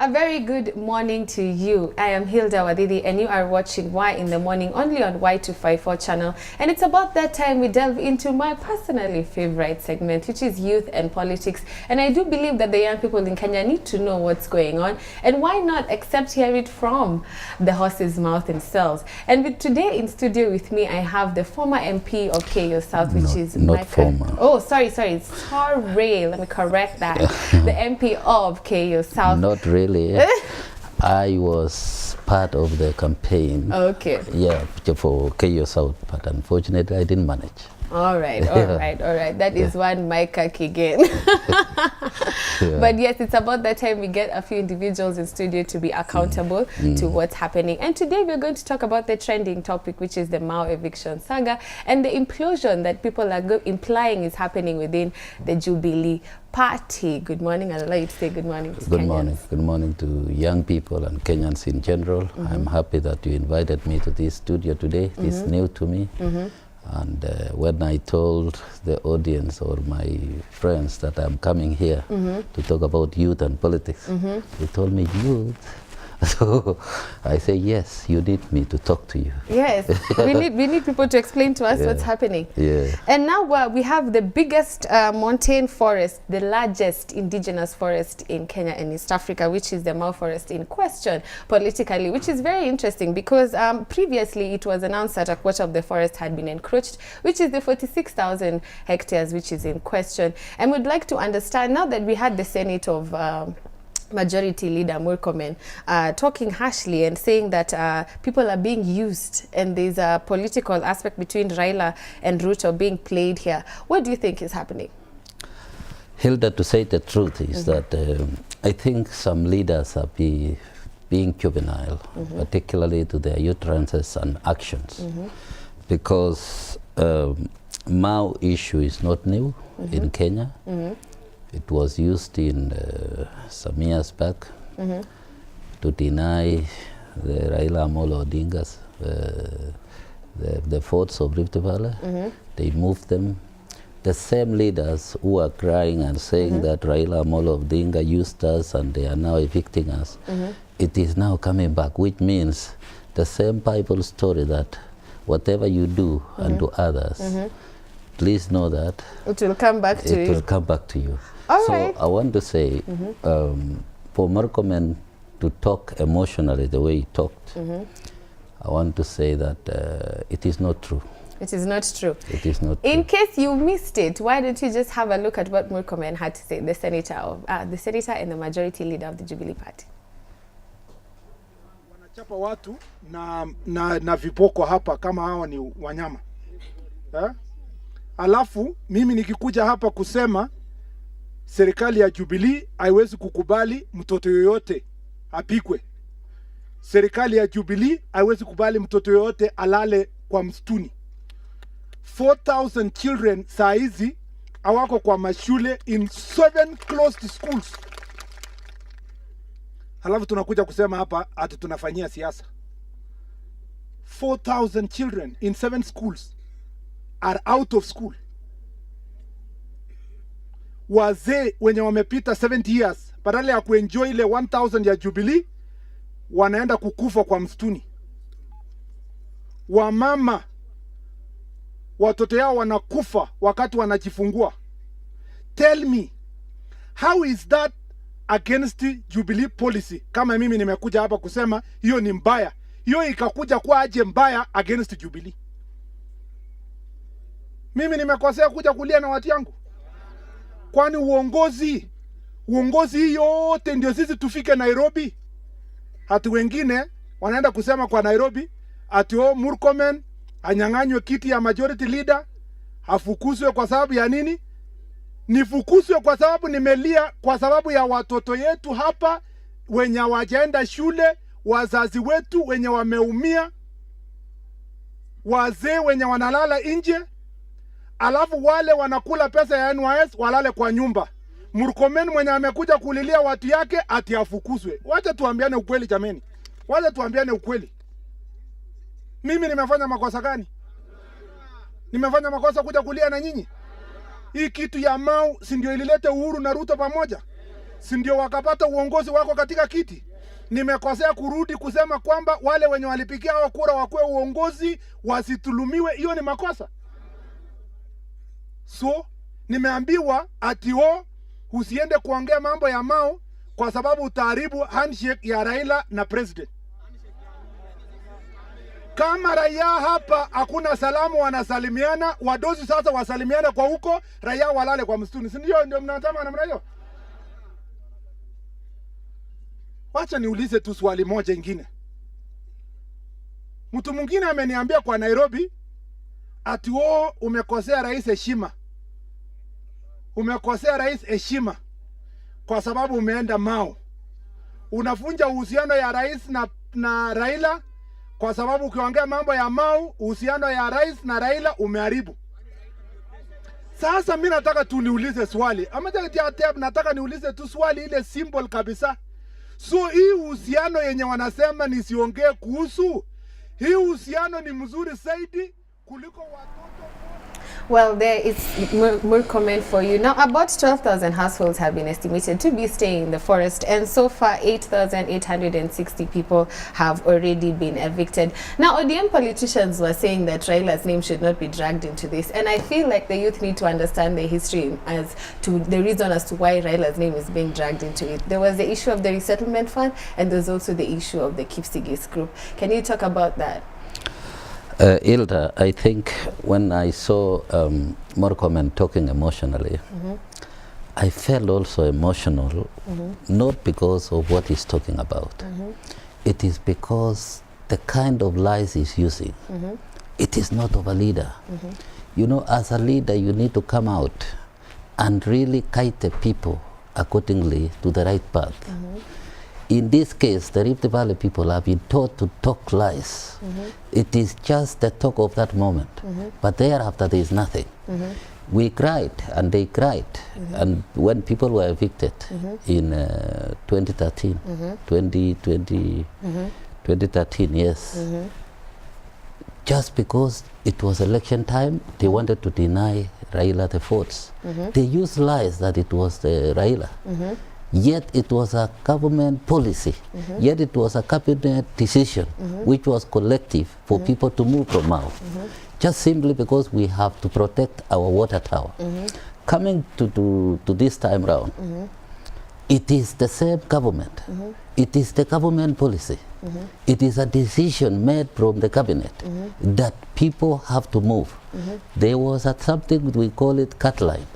A very good morning to you. I am Hilda Wadidi and you are watching Y in the Morning only on Y254 channel. And it's about that time we delve into my personally favorite segment, which is youth and politics. And I do believe that the young people in Kenya need to know what's going on. And why not except hear it from the horse's mouth themselves. And with today in studio with me, I have the former MP of KO South, which is not former. Oh, sorry. Sorry, let me correct that. The MP of KO South. Not really. I was part of the campaign. Okay. Yeah, for KO South, but unfortunately I didn't manage. All right. That is one Micah again. But yes, it's about that time we get a few individuals in studio to be accountable to what's happening. And today we're going to talk about the trending topic, which is the Mao eviction saga and the implosion that people are implying is happening within the Jubilee Party. Good morning. I'd like to say good morning to Kenyans. Good morning to young people and Kenyans in general. I'm happy that you invited me to this studio today. It's new to me. And when I told the audience or my friends that I'm coming here to talk about youth and politics, they told me, youth? So I say, yes, you need me to talk to you. Yes, we need people to explain to us what's happening. Yeah. And now we have the biggest montane forest, the largest indigenous forest in Kenya and East Africa, which is the Mao forest in question politically, which is very interesting because previously it was announced that a quarter of the forest had been encroached, which is the 46,000 hectares, which is in question. And we'd like to understand, now that we had the Senate of Majority Leader Murkomen talking harshly and saying that people are being used and there's a political aspect between Raila and Ruto being played here. What do you think is happening? Hilda, to say the truth is that I think some leaders are being juvenile, particularly to their utterances and actions, because Mao issue is not new in Kenya. It was used in some years back to deny the Raila Amolo Odinga's the forts of Rift Valley. They moved them. The same leaders who are crying and saying that Raila Amolo Odinga used us and they are now evicting us, it is now coming back, which means the same Bible story that whatever you do unto others, please know that it will come back to you. It will come back to you. Right. I want to say, for Murkomen to talk emotionally the way he talked, I want to say that it is not true. It is not true. It is not true. In case you missed it, why don't you just have a look at what Murkomen had to say, the senator and the majority leader of the Jubilee Party. Wanachapa watu na vipoko hapa kama hawa ni wanyama. Alafu mimi nikikuja hapa kusema serikali ya Jubilee haiwezi kukubali mtoto yoyote apikwe. Serikali ya Jubilee haiwezi kukubali mtoto yoyote alale kwa msituni. 4,000 children saa hizi hawako kwa mashule in 7 closed schools. Halafu tunakuja kusema hapa ati tunafanyia siasa. 4,000 children in 7 schools are out of school. Wazee wenye wamepita 70 years badala ya kuenjoy ile 1,000 ya Jubilee wanaenda kukufa kwa msituni. Wamama watoto yao wanakufa wakati wanajifungua. Tell me, how is that against Jubilee policy? Kama mimi nimekuja hapa kusema hiyo ni mbaya, hiyo ikakuja kwa aje mbaya against Jubilee? Mimi nimekosea kuja kulia na watu yangu? Kwani uongozi yote ndio sisi tufike Nairobi? Hatu wengine wanaenda kusema kwa Nairobi ati Murkomen anyang'anywe kiti ya majority leader, afukuzwe kwa sababu ya nini? Nifukuzwe kwa sababu nimelia kwa sababu ya watoto yetu hapa wenye wajaenda shule, wazazi wetu wenye wameumia, wazee wenye wanalala nje, alafu wale wanakula pesa ya NYS walale kwa nyumba. Murkomen mwenye amekuja kulilia watu yake ati afukuzwe. Wacha tuambiane ukweli jameni. Wacha tuambiane ukweli. Mimi nimefanya makosa gani? Nimefanya makosa kuja kulia na nyinyi? Hii kitu ya Mao si ndio ililete Uhuru na Ruto pamoja? si ndio wakapata uongozi wako katika kiti? Nimekosea kurudi kusema kwamba wale wenye walipigia hao kura wakuwe uongozi wasitulumiwe? Hiyo ni makosa. So nimeambiwa ati usiende kuongea mambo ya Mao kwa sababu utaharibu handshake ya Raila na president. Kama raia hapa hakuna salamu wanasalimiana, wadozi sasa wasalimiana kwa huko, raia walale kwa msituni. Si ndio mnatama namna hiyo? Wacha niulize tu swali moja ingine. Mtu mwingine ameniambia kwa Nairobi ati umekosea rais heshima. Umekosea rais heshima kwa sababu umeenda Mao. Unafunja uhusiano ya rais na Raila kwa sababu ukiongea mambo ya Mao, uhusiano ya rais na Raila umeharibu. Sasa mimi nataka tu niulize swali. Nataka niulize tu swali ile symbol kabisa. So hii uhusiano yenye wanasema nisiongee kuhusu, hii uhusiano ni mzuri zaidi kuliko watoto. Well, there is more comment for you. Now, about 12,000 households have been estimated to be staying in the forest, and so far 8,860 people have already been evicted. Now, ODM politicians were saying that Raila's name should not be dragged into this, and I feel like the youth need to understand the history as to the reason as to why Raila's name is being dragged into it. There was the issue of the resettlement fund, and there's also the issue of the Kipsigis group. Can you talk about that? Hilda, I think when I saw Murkomen talking emotionally, I felt also emotional, not because of what he's talking about. It is because the kind of lies he's using. It is not of a leader. You know, as a leader, you need to come out and really guide the people accordingly to the right path. In this case, the Rift Valley people have been taught to talk lies. It is just the talk of that moment. But thereafter, there is nothing. We cried, and they cried. And when people were evicted in 2013, 2013, yes. Just because it was election time, they wanted to deny Raila the votes. They used lies that it was the Raila. Yet it was a government policy, yet it was a cabinet decision, which was collective for people to move from Mao, just simply because we have to protect our water tower. Coming to this time round, it is the same government, it is the government policy, it is a decision made from the cabinet that people have to move. There was something we call it cut line,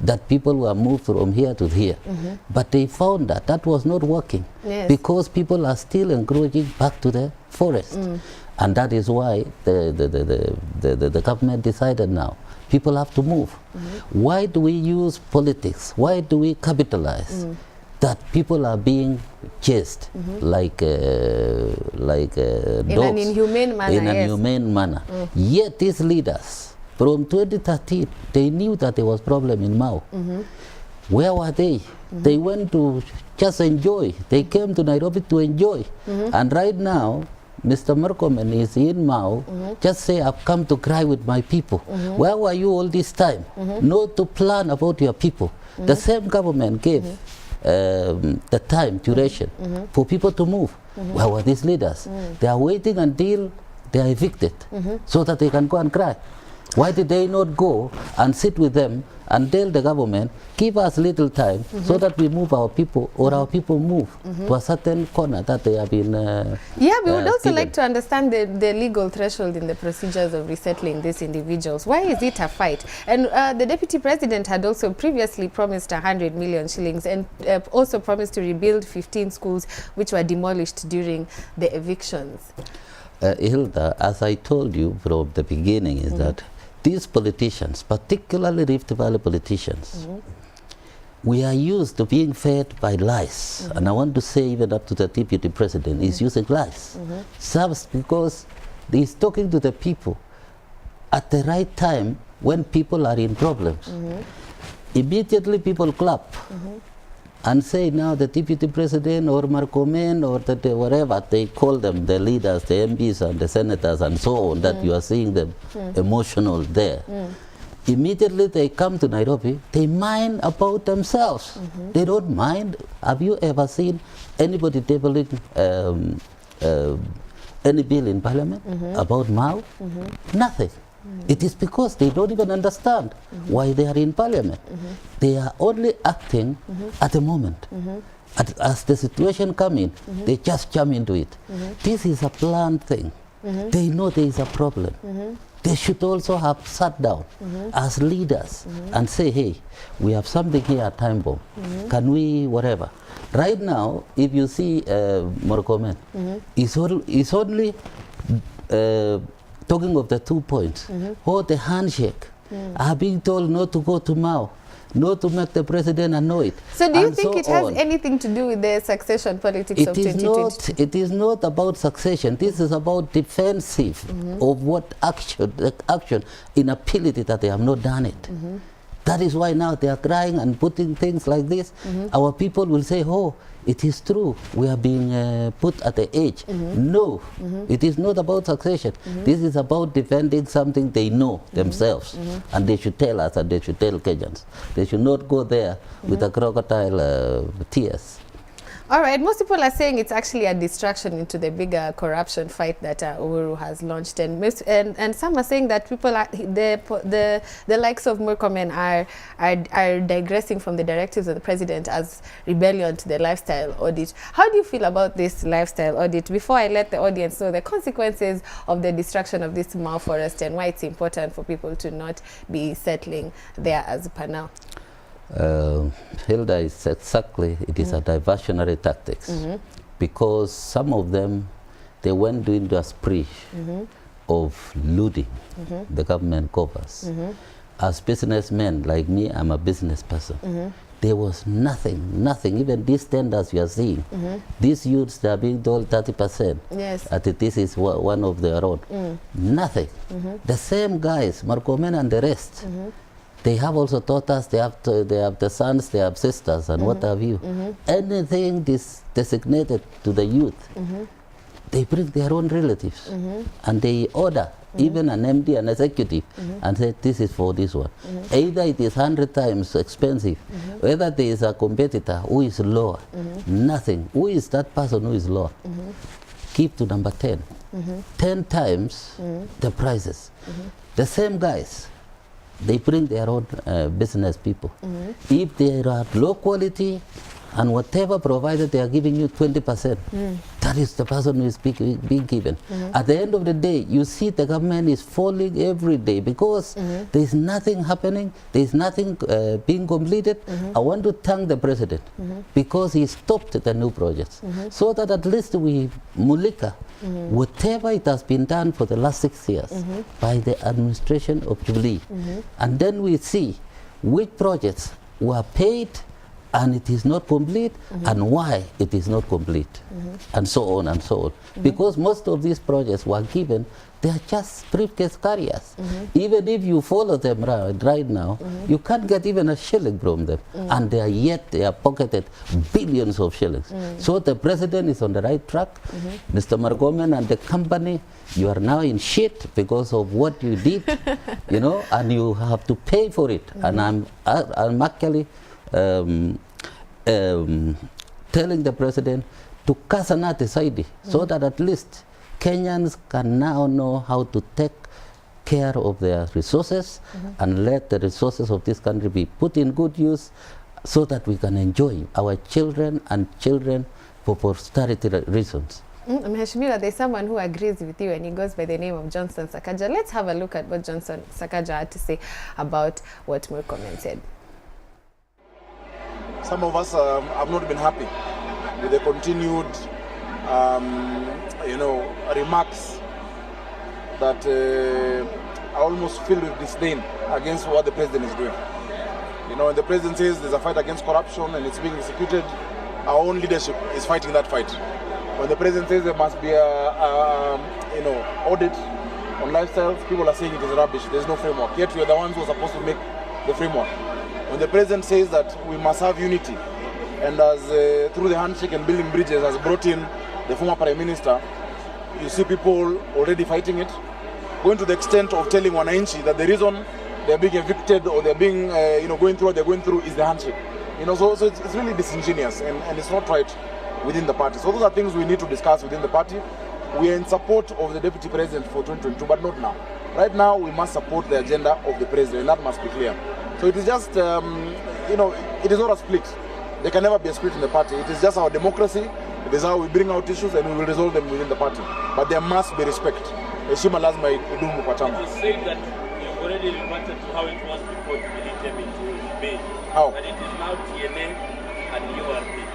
that people were moved from here to here, but they found that that was not working because people are still encroaching back to the forest, and that is why the government decided now people have to move. Why do we use politics? Why do we capitalize that people are being chased like dogs in an inhumane manner? In an inhumane manner. Yet these leaders from 2013, they knew that there was problem in Mao. Where were they? They went to just enjoy. They came to Nairobi to enjoy. And right now, Mr. Murkomen is in Mao, just say, I've come to cry with my people. Where were you all this time? Not to plan about your people. The same government gave the time, duration, for people to move. Where were these leaders? They are waiting until they are evicted so that they can go and cry. Why did they not go and sit with them and tell the government, give us little time so that we move our people, or our people move to a certain corner that they have been we would also like to understand the legal threshold in the procedures of resettling these individuals. Why is it a fight? And the Deputy President had also previously promised 100 million shillings and also promised to rebuild 15 schools which were demolished during the evictions. Hilda, as I told you from the beginning, is that these politicians, particularly Rift Valley politicians, we are used to being fed by lies. And I want to say even up to the Deputy President is using lies. Just because he's talking to the people at the right time when people are in problems. Immediately people clap and say now the Deputy President or Murkomen or whatever they call them, the leaders, the MPs and the senators and so on, that you are seeing them emotional there. Immediately they come to Nairobi, they mind about themselves. They don't mind. Have you ever seen anybody tabling any bill in parliament about Mao? Nothing. It is because they don't even understand why they are in parliament. They are only acting at the moment. As the situation comes in, they just jump into it. This is a planned thing. They know there is a problem. They should also have sat down as leaders and say, hey, we have something here at Time Bomb. Can we, whatever. Right now, if you see Murkomen, he's only talking of the 2 points. Or the handshake. Are being told not to go to Mao, not to make the president annoyed. So do you think it has anything to do with the succession politics of 2022? It is not about succession. This is about defensive of what action, the action, inability that they have not done it. That is why now they are crying and putting things like this. Our people will say, oh, it is true, we are being put at the edge. No, it is not about succession. This is about defending something they know themselves. And they should tell us, and they should tell Kenyans. They should not go there with a crocodile tears. All right, most people are saying it's actually a distraction into the bigger corruption fight that Uhuru has launched, and some are saying that people are, the likes of Murkomen are digressing from the directives of the president as rebellion to the lifestyle audit. How do you feel about this lifestyle audit? Before I let the audience know the consequences of the destruction of this Mau forest and why it's important for people to not be settling there as per now. Hilda is exactly, it is a diversionary tactics, because some of them, they went into a spree of looting the government coffers. As businessmen like me, I'm a business person. There was nothing, even these tenders you are seeing, these youths, they are being told 30%. Yes. This is one of their own. Nothing. The same guys, Murkomen and the rest, they have also taught us, they have the sons, they have sisters, and what have you. Anything designated to the youth, they bring their own relatives, and they order even an MD, an executive, and say, this is for this one. Either it is 100 times expensive, whether there is a competitor who is lower, nothing. Who is that person who is lower? Keep to number 10. 10 times the prices. The same guys, they bring their own business people. If they are low quality and whatever provided, they are giving you 20%. That is the person who is being given. At the end of the day, you see the government is falling every day because there is nothing happening, there is nothing being completed. I want to thank the president because he stopped the new projects so that at least we, Mulika, whatever it has been done for the last 6 years by the administration of Jubilee, and then we see which projects were paid and it is not complete, and why it is not complete, and so on and so on. Because most of these projects were given, they are just briefcase carriers. Even if you follow them right now, you can't get even a shilling from them, and they are pocketed billions of shillings. So the president is on the right track. Mr. Murkomen and the company, you are now in shit because of what you did, you know, and you have to pay for it. And I'm actually telling the president to cast an aside so that at least Kenyans can now know how to take care of their resources and let the resources of this country be put in good use so that we can enjoy our children and children for posterity reasons. Mheshimiwa, there's someone who agrees with you and he goes by the name of Johnson Sakaja. Let's have a look at what Johnson Sakaja had to say about what Murkomen said. Some of us have not been happy with the continued, remarks that are almost filled with disdain against what the president is doing. You know, when the president says there's a fight against corruption and it's being executed, our own leadership is fighting that fight. When the president says there must be audit on lifestyles, people are saying it is rubbish. There's no framework. Yet we are the ones who are supposed to make the framework. When the president says that we must have unity, and as through the handshake and building bridges has brought in the former prime minister, you see people already fighting it, going to the extent of telling Wananchi that the reason they're being evicted or they're being, going through what they're going through is the handshake. So it's really disingenuous and it's not right within the party. So those are things we need to discuss within the party. We are in support of the deputy president for 2022, but not now. Right now, we must support the agenda of the president, and that must be clear. So it is just, it is not a split. There can never be a split in the party. It is just our democracy. It is how we bring out issues and we will resolve them within the party. But there must be respect. Heshima lazima idumu kwa chama. It is said that you've already reverted to how it was before Jubilee came into being. How? That it is now TNA and URP.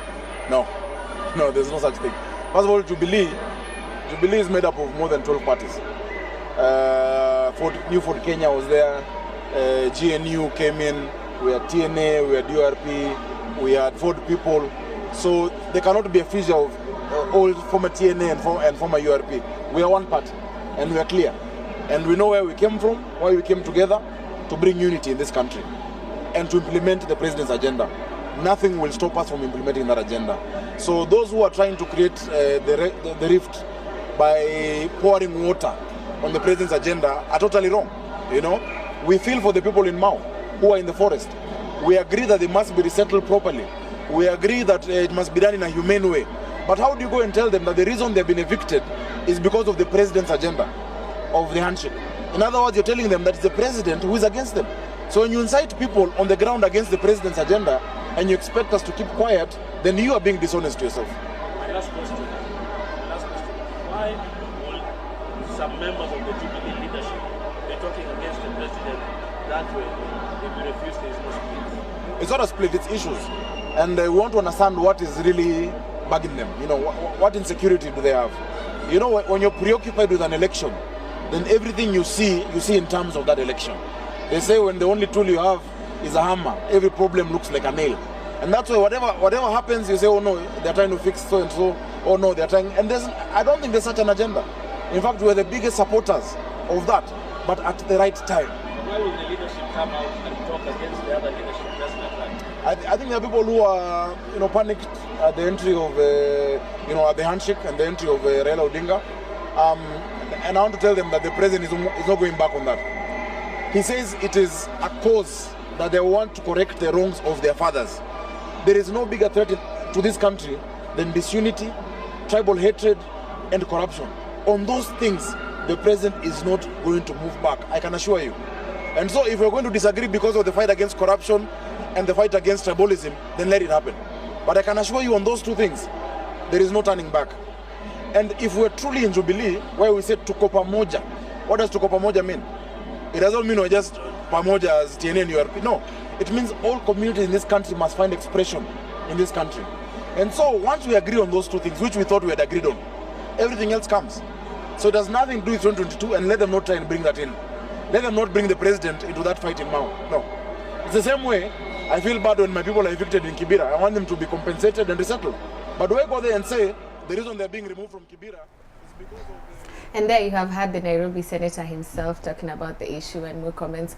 No, there's no such thing. First of all, Jubilee is made up of more than 12 parties. New Ford Kenya was there, GNU came in, we had TNA, we had URP, we had Ford People. So there cannot be a fissure of old former TNA and former URP. We are one party and we are clear. And we know where we came from, why we came together to bring unity in this country and to implement the president's agenda. Nothing will stop us from implementing that agenda. So those who are trying to create the rift by pouring water on the president's agenda are totally wrong. We feel for the people in Mau who are in the forest. We agree that they must be resettled properly. We agree that it must be done in a humane way. But how do you go and tell them that the reason they've been evicted is because of the president's agenda of the handshake? In other words, you're telling them that it's the president who is against them. So when you incite people on the ground against the president's agenda and you expect us to keep quiet, then you are being dishonest to yourself. My last question. Why will some members of the Jubilee leadership be talking against the president that way if you refuse to use split? It's not a split, it's issues. And we want to understand what is really bugging them. What insecurity do they have? When you're preoccupied with an election, then everything you see in terms of that election. They say when the only tool you have is a hammer, every problem looks like a nail. And that's why whatever happens, you say, oh no, they're trying to fix so and so, oh no, they're trying, and I don't think there's such an agenda. In fact, we're the biggest supporters of that, but at the right time. Why will the leadership come out and talk against the other leadership just like that? I think there are people who are, panicked at the entry of, at the handshake and the entry of Raila Odinga. And I want to tell them that the president is not going back on that. He says it is a cause that they want to correct the wrongs of their fathers. There is no bigger threat to this country than disunity, tribal hatred, and corruption. On those things, the president is not going to move back, I can assure you. And so if we're going to disagree because of the fight against corruption and the fight against tribalism, then let it happen. But I can assure you on those two things, there is no turning back. And if we're truly in Jubilee, where we say tuko pamoja, what does tuko pamoja mean? It doesn't mean we're just pamoja as TNA and URP. No, it means all communities in this country must find expression in this country. And so once we agree on those two things, which we thought we had agreed on, everything else comes. So it has nothing to do with 2022, and let them not try and bring that in. Let them not bring the president into that fight in Mau. No. It's the same way I feel bad when my people are evicted in Kibera. I want them to be compensated and resettled. But do I go there and say the reason they're being removed from Kibera is because of the... And there you have had the Nairobi senator himself talking about the issue and more comments.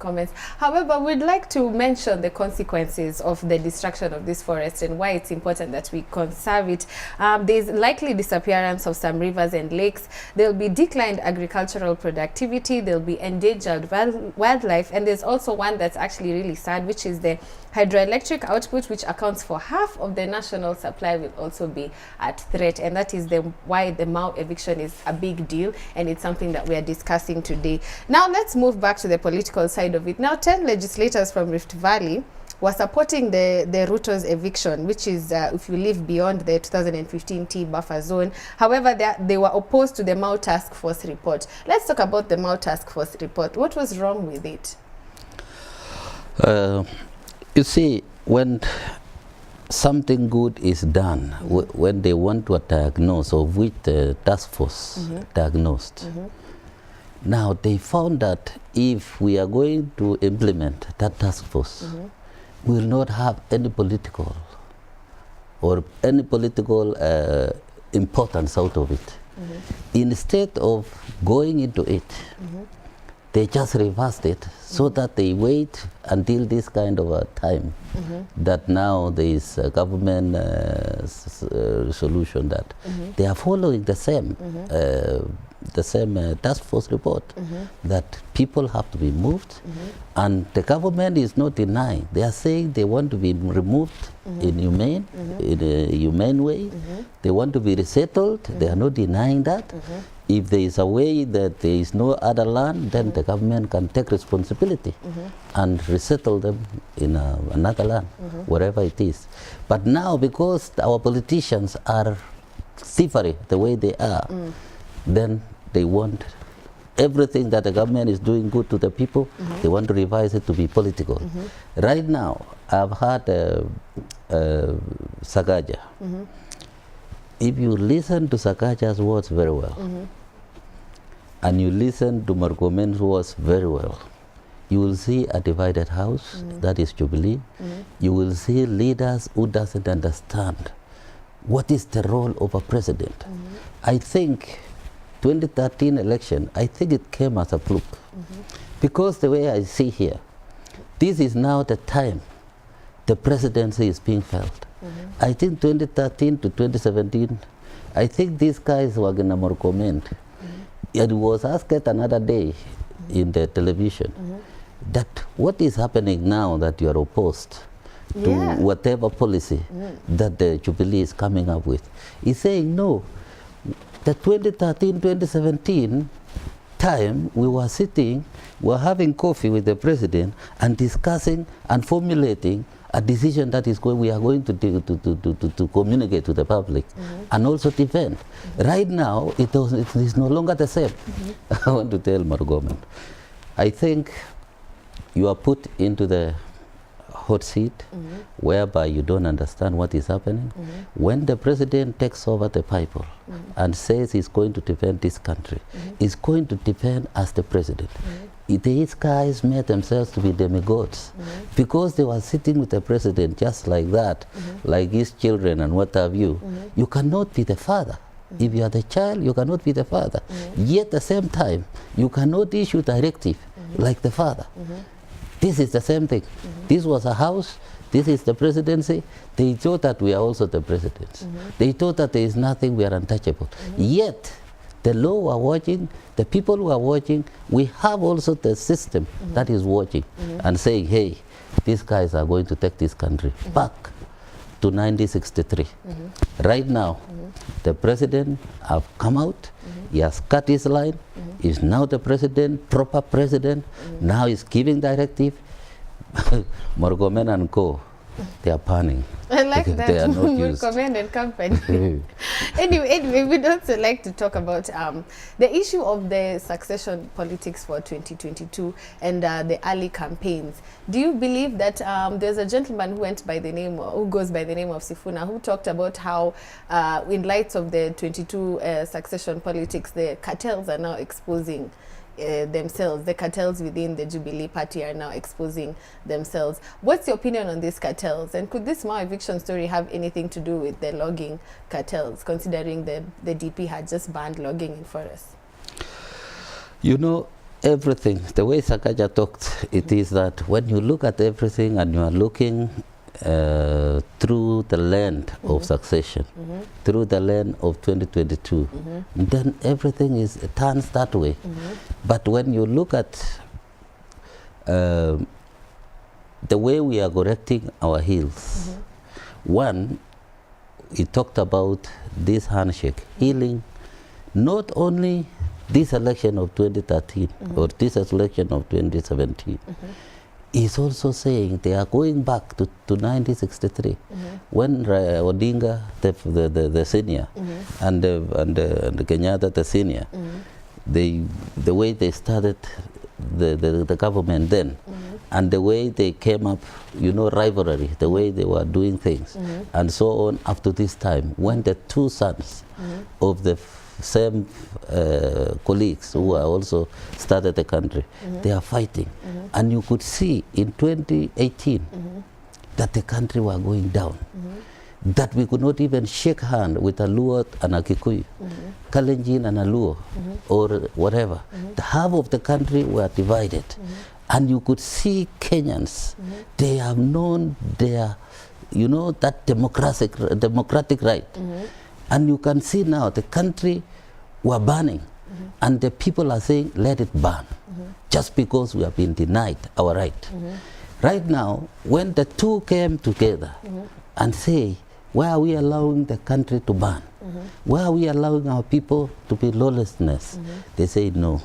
However, we'd like to mention the consequences of the destruction of this forest and why it's important that we conserve it. There's likely disappearance of some rivers and lakes. There'll be declined agricultural productivity. There'll be endangered wildlife. And there's also one that's actually really sad, which is the hydroelectric output, which accounts for half of the national supply, will also be at threat. And that is why the Mau eviction is a big deal. And it's something that we are discussing today. Now let's move back to the political side of it. Now 10 legislators from Rift Valley were supporting the Ruto's eviction, which is if you live beyond the 2015 T buffer zone. However, they were opposed to the Mau Task Force report. Let's talk about the Mau Task Force report. What was wrong with it? You see, when something good is done, when they want to diagnose, of which the task force diagnosed. Now they found that if we are going to implement that task force, we will not have any political importance out of it. Instead of going into it, they just reversed it so that they wait until this kind of a time that now there is a government solution that they are following the same the same task force report that people have to be moved, and the government is not denying. They are saying they want to be removed in a humane way. They want to be resettled. They are not denying that. If there is a way that there is no other land, then the government can take responsibility and resettle them in another land, wherever it is. But now, because our politicians are thievery the way they are, then they want everything that the government is doing good to the people, they want to revise it to be political. Right now, I've heard Sakaja. If you listen to Sakaja's words very well, and you listen to Murkomen's words very well, you will see a divided house, that is Jubilee. You will see leaders who doesn't understand what is the role of a president. I think 2013 election, I think it came as a fluke. Because the way I see here, this is now the time the presidency is being felt. I think 2013 to 2017, I think these guys were going to more comment. It was asked another day in the television that what is happening now that you are opposed to whatever policy that the Jubilee is coming up with. He's saying no. The 2013-2017 time we were sitting, we were having coffee with the president and discussing and formulating a decision that is we are going to communicate to the public and also defend. Right now, it is no longer the same. I want to tell Margoman, I think you are put into the hot seat whereby you don't understand what is happening. When the president takes over the Bible and says he's going to defend this country, he's going to defend as the president. These guys made themselves to be demigods because they were sitting with the president just like that, like his children and what have you. You cannot be the father. If you are the child, you cannot be the father. Yet at the same time, you cannot issue directive like the father. This is the same thing. This was a house, this is the presidency. They thought that we are also the presidents. They thought that there is nothing, we are untouchable. Yet, the law who are watching, the people who are watching, we have also the system that is watching and saying, hey, these guys are going to take this country back to 1963. Right now, the president have come out, he has cut his line, he's now the president, proper president, now he's giving directive. Morgomen and Co, they are panning. I like that. They are not used. Recommend and company. Anyway, we'd also like to talk about the issue of the succession politics for 2022 and the early campaigns. Do you believe that there's a gentleman who went by the name, who goes by the name of Sifuna, who talked about how, in light of the 22 succession politics, the cartels are now exposing themselves. The cartels within the Jubilee party are now exposing themselves. What's your opinion on these cartels? And could this Mau eviction story have anything to do with the logging cartels, considering the DP had just banned logging in forests? You know, everything, the way Sakaja talked, it is that when you look at everything and you are looking through the lens of succession, through the lens of 2022, then everything turns that way. But when you look at the way we are correcting our heels, one, he talked about this handshake, healing not only this election of 2013 or this election of 2017, is also saying they are going back to 1963 when Odinga, the senior, and Kenyatta, the senior, the way they started the government then, and the way they came up, you know, rivalry, the way they were doing things, and so on up to this time, when the two sons of the same colleagues who are also started the country, they are fighting. And you could see in 2018 that the country was going down, that we could not even shake hand with a Luo and a Kikuyu, Kalenjin and a Luo, or whatever. The half of the country were divided. And you could see Kenyans, they have known their, you know, that democratic right. And you can see now the country were burning And the people are saying, let it burn, just because we have been denied our right. Right now, when the two came together and say, why are we allowing the country to burn? Why are we allowing our people to be lawlessness? They say, no,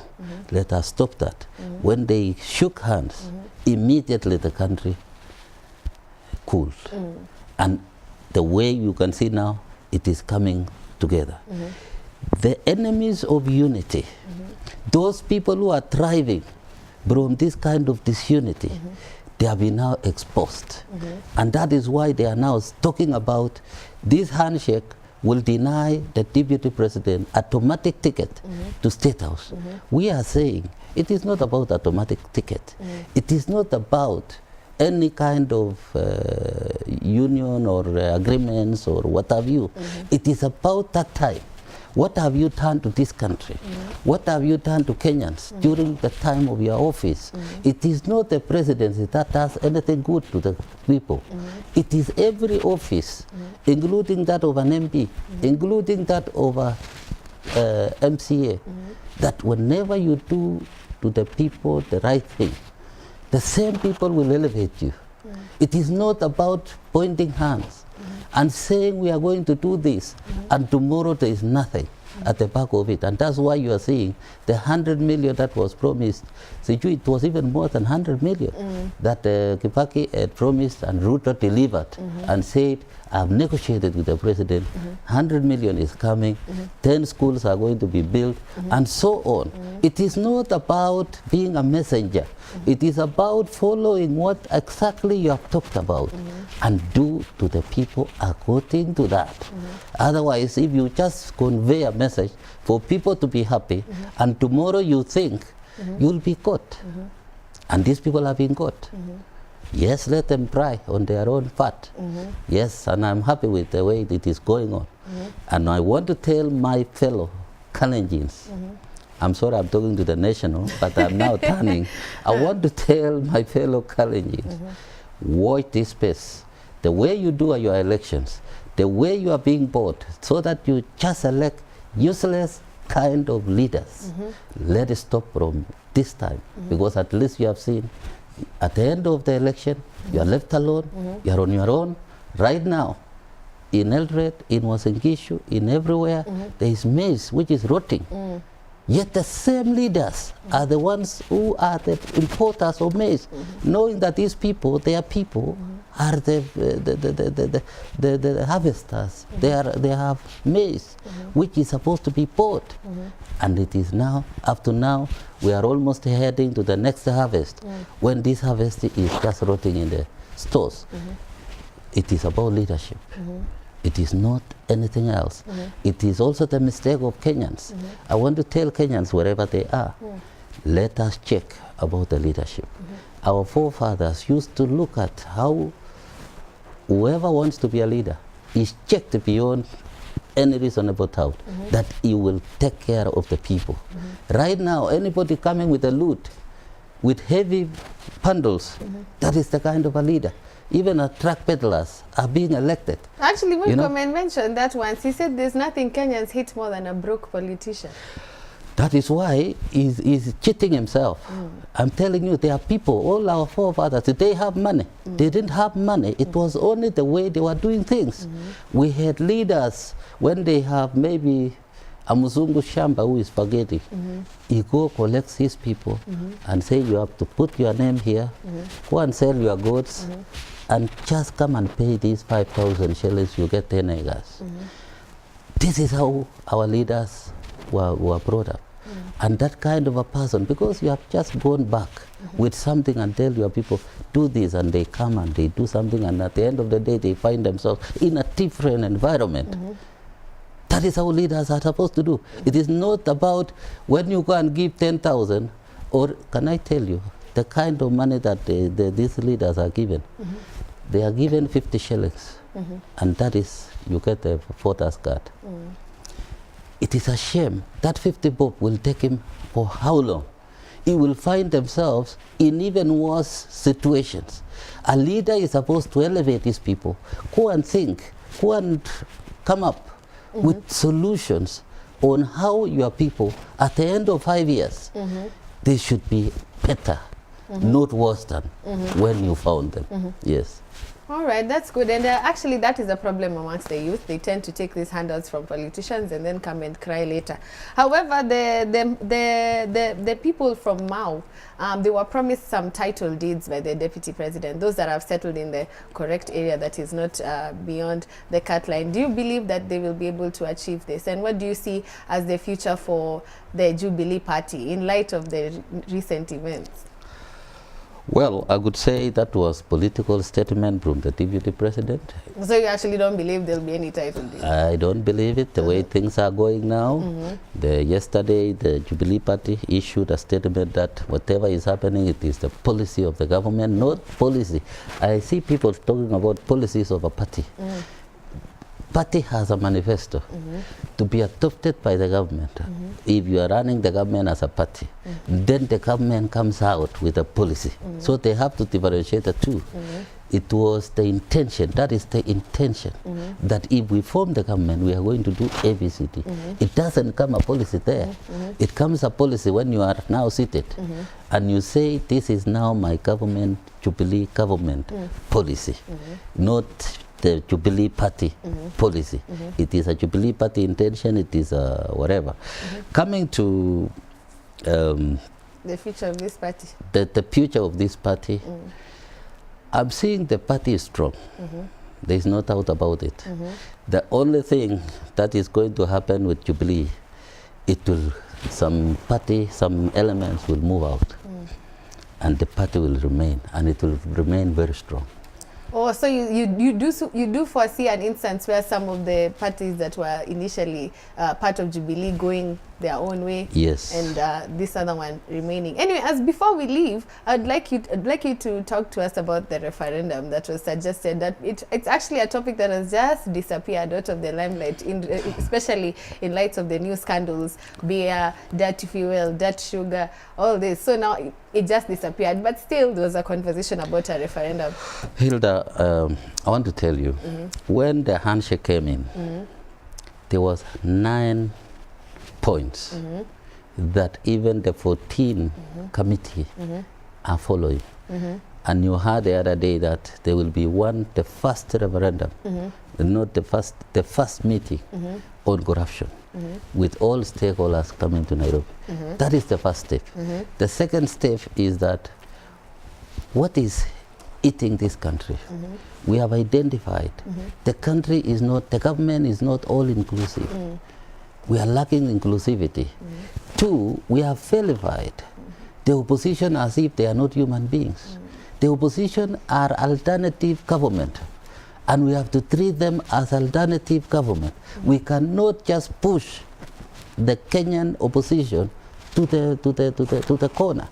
let us stop that. When they shook hands, immediately the country cooled. And the way you can see now, it is coming together. The enemies of unity, those people who are thriving from this kind of disunity, they have been now exposed. And that is why they are now talking about this handshake will deny the deputy president automatic ticket to State House. We are saying it is not about automatic ticket. It is not about any kind of union or agreements or what have you. It is about that time. What have you done to this country? What have you done to Kenyans during the time of your office? It is not the presidency that does anything good to the people. It is every office, including that of an MP, including that of a MCA, that whenever you do to the people the right thing, the same people will elevate you. It is not about pointing hands and saying we are going to do this, and tomorrow there is nothing at the back of it. And that's why you are seeing the 100 million that was promised. It was even more than 100 million that Kibaki had promised and Ruto delivered and said, I've negotiated with the president, 100 million is coming, 10 schools are going to be built, and so on. It is not about being a messenger. It is about following what exactly you have talked about and do to the people according to that. Otherwise, if you just convey a message for people to be happy, and tomorrow you think you'll be caught, and these people have been caught. Yes, let them try on their own part. Yes, and I'm happy with the way it is going on. And I want to tell my fellow Kalenjins, I'm sorry I'm talking to the national, but I'm now turning. I want to tell my fellow Kalenjins, watch this space. The way you do your elections, the way you are being bought, so that you just elect useless kind of leaders. Let it stop from this time, because at least you have seen at the end of the election, you are left alone, you are on your own. Right now, in Eldoret, in Wasingishu, in everywhere, there is maize which is rotting. Yet the same leaders are the ones who are the importers of maize, knowing that these people, their people, are the harvesters. They have maize, which is supposed to be bought. And it is now, up to now, we are almost heading to the next harvest, when this harvest is just rotting in the stores. It is about leadership. It is not anything else. It is also the mistake of Kenyans. I want to tell Kenyans, wherever they are, let us check about the leadership. Our forefathers used to look at how whoever wants to be a leader is checked beyond any reasonable doubt that he will take care of the people. Right now, anybody coming with a loot, with heavy bundles, that is the kind of a leader. Even our truck peddlers are being elected. Actually, Murkomen mentioned that once. He said there's nothing Kenyans hate more than a broke politician. That is why he's cheating himself. I'm telling you, there are people, all our forefathers, they have money. They didn't have money. It was only the way they were doing things. We had leaders, when they have maybe a Muzungu Shamba who is spaghetti, he go collects his people and say, you have to put your name here, go and sell your goods, and just come and pay these 5,000 shillings, you get 10 acres. This is how our leaders were brought up. And that kind of a person, because you have just gone back with something and tell your people, do this, and they come and they do something, and at the end of the day, they find themselves in a different environment. That is how leaders are supposed to do. It is not about when you go and give 10,000, or can I tell you, the kind of money that these leaders are given, they are given 50 shillings, and that is, you get a voter's card. It is a shame that 50 bob will take him for how long? He will find themselves in even worse situations. A leader is supposed to elevate these people, go and think, go and come up with solutions on how your people, at the end of 5 years, they should be better, not worse than when you found them. Yes. All right, that's good. And actually, that is a problem amongst the youth. They tend to take these handouts from politicians and then come and cry later. However, the people from Mau, they were promised some title deeds by the deputy president, those that have settled in the correct area that is not beyond the cut line. Do you believe that they will be able to achieve this? And what do you see as the future for the Jubilee Party in light of the recent events? Well, I would say that was political statement from the deputy president. So you actually don't believe there'll be any title deed? I don't believe it, the way things are going now. Yesterday, the Jubilee Party issued a statement that whatever is happening, it is the policy of the government, not policy. I see people talking about policies of a party. Party has a manifesto to be adopted by the government. If you are running the government as a party, then the government comes out with a policy. So they have to differentiate the two. It was the intention, that is the intention, that if we form the government, we are going to do ABCD. It doesn't come a policy there. It comes a policy when you are now seated and you say, this is now my government, Jubilee government policy, not the Jubilee Party policy. It is a Jubilee Party intention, it is whatever. Coming to the future of this party. The future of this party, I'm seeing the party is strong. There is no doubt about it. The only thing that is going to happen with Jubilee, some elements will move out and the party will remain, and it will remain very strong. Oh, so you do foresee an instance where some of the parties that were initially part of Jubilee going their own way, yes, and this other one remaining. Anyway, as before we leave, I'd like you to talk to us about the referendum that was suggested. That it's actually a topic that has just disappeared out of the limelight, especially in light of the new scandals, beer, dirty fuel, dirt sugar, all this. So now it just disappeared, but still there was a conversation about a referendum. Hilda, I want to tell you, when the handshake came in, there was 9 points that even the 14 committee are following. And you heard the other day that there will be the first referendum, not the first meeting on corruption, with all stakeholders coming to Nairobi. That is the first step. The second step is that what is eating this country? We have identified the government is not all inclusive. We are lacking inclusivity. 2, we have vilified the opposition as if they are not human beings. The opposition are alternative government, and we have to treat them as alternative government. We cannot just push the Kenyan opposition to the corner,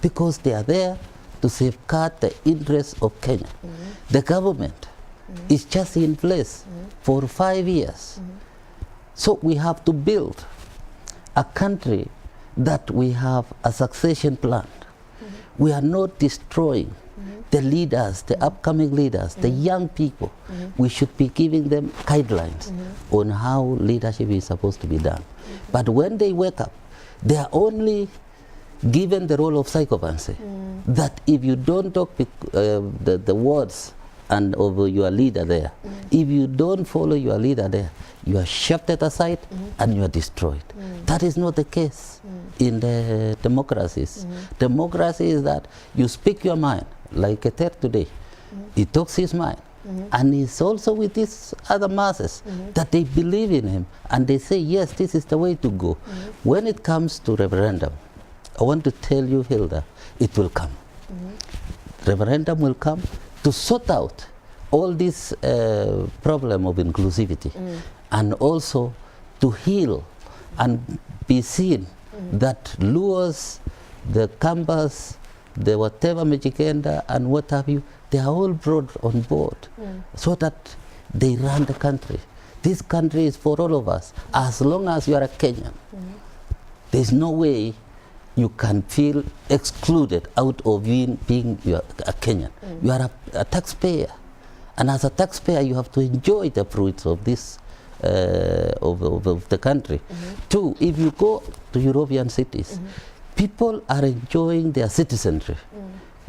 because they are there to safeguard the interests of Kenya. The government is just in place for 5 years. So we have to build a country that we have a succession plan. We are not destroying the leaders, the upcoming leaders, the young people. We should be giving them guidelines on how leadership is supposed to be done. But when they wake up, they are only given the role of psychophancy, that if you don't talk the words and of your leader there, if you don't follow your leader there, you are shafted aside and you are destroyed. That is not the case in the democracies. Democracy is that you speak your mind, like Eter today. He talks his mind. And he's also with these other masses that they believe in him and they say, yes, this is the way to go. When it comes to referendum, I want to tell you, Hilda, it will come. Referendum will come to sort out all this problem of inclusivity, and also to heal and be seen that Luos, the Kambas, the whatever Mijikenda and what have you, they are all brought on board so that they run the country. This country is for all of us. As long as you are a Kenyan, there's no way you can feel excluded out of being a Kenyan. You are a taxpayer. And as a taxpayer, you have to enjoy the fruits of this of the country. Two, if you go to European cities, people are enjoying their citizenry.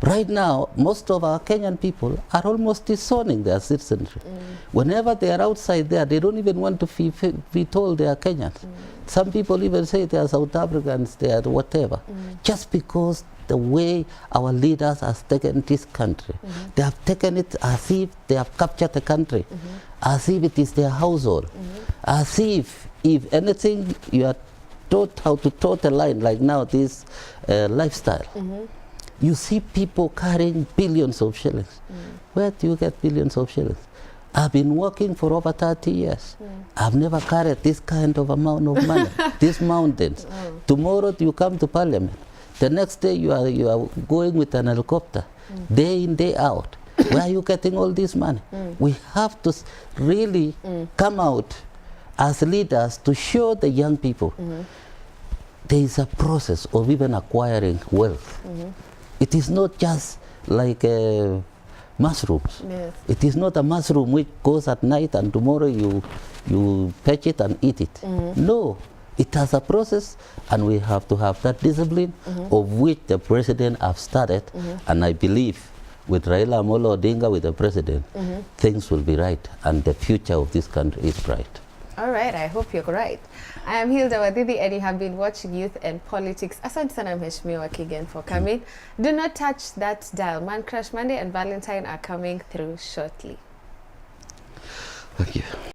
Right now, most of our Kenyan people are almost disowning their citizenry. Whenever they are outside there, they don't even want to be told they are Kenyans. Some people even say they are South Africans, they are whatever, just because the way our leaders have taken this country. They have taken it as if they have captured the country, as if it is their household, as if anything you are taught how to toe the line, like now this lifestyle. You see people carrying billions of shillings. Where do you get billions of shillings? I've been working for over 30 years. I've never carried this kind of amount of money, these mountains. Tomorrow you come to Parliament. The next day you are going with an helicopter, day in, day out. Where are you getting all this money? We have to really come out as leaders to show the young people there is a process of even acquiring wealth. It is not just like mushrooms. Yes. It is not a mushroom which goes at night and tomorrow you patch it and eat it. No, it has a process, and we have to have that discipline of which the president have started, and I believe with Raila Amolo Odinga with the president, things will be right and the future of this country is bright. All right, I hope you're right. I am Hilda Wadidi and you have been watching Youth and Politics. Asante sana Mheshimiwa Kigen for coming. Do not touch that dial. Man Crush Monday and Valentine are coming through shortly. Thank you.